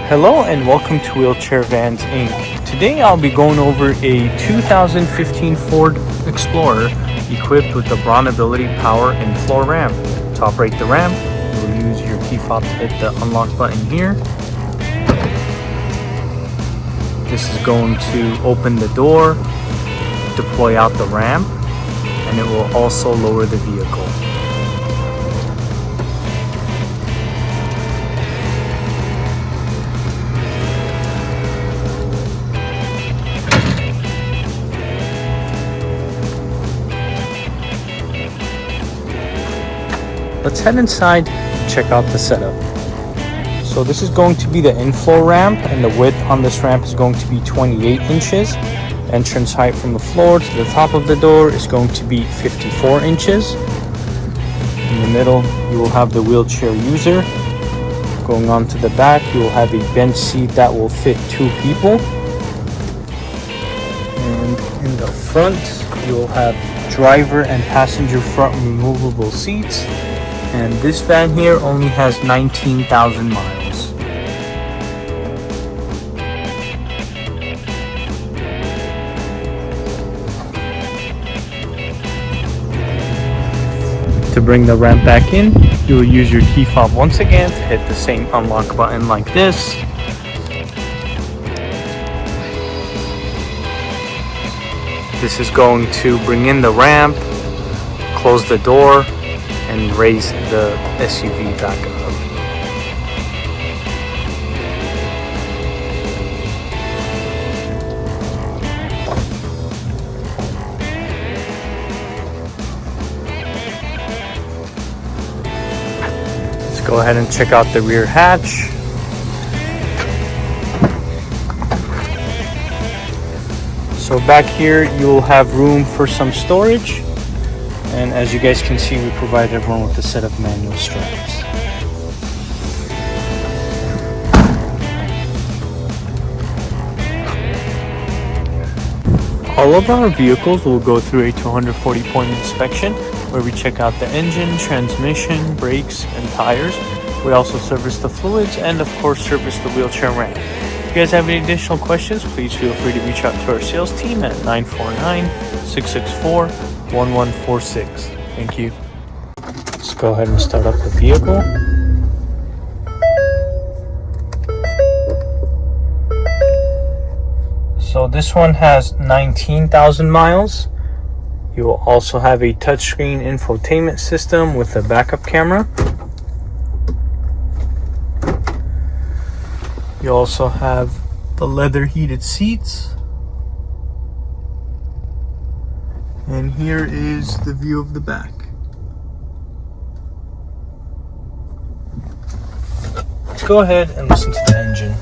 Hello and welcome to Wheelchair Vans Inc. Today I'll be going over a 2015 Ford Explorer equipped with the BraunAbility power and floor ramp. To operate the ramp, you'll use your key fob to hit the unlock button here. This is going to open the door, deploy out the ramp, and it will also lower the vehicle. Let's head inside and check out the setup. So this is going to be the infloor ramp, and the width on this ramp is going to be 28 inches. Entrance height from the floor to the top of the door is going to be 54 inches. In the middle, you will have the wheelchair user. Going on to the back, you will have a bench seat that will fit 2 people. And in the front, you will have driver and passenger front removable seats. And this van here only has 19,000 miles. To bring the ramp back in, you will use your key fob once again to hit the same unlock button like this. This is going to bring in the ramp, close the door, and raise the SUV back up. Let's go ahead and check out the rear hatch. So back here you will have room for some storage. And as you guys can see, we provide everyone with a set of manual straps. All of our vehicles will go through a 240-point inspection where we check out the engine, transmission, brakes, and tires. We also service the fluids and of course service the wheelchair ramp. If you guys have any additional questions, please feel free to reach out to our sales team at 949-664-1146. Thank you. Let's go ahead and start up the vehicle. So this one has 19,000 miles. You will also have a touchscreen infotainment system with a backup camera. You also have the leather heated seats. And here is the view of the back. Let's go ahead and listen to the engine.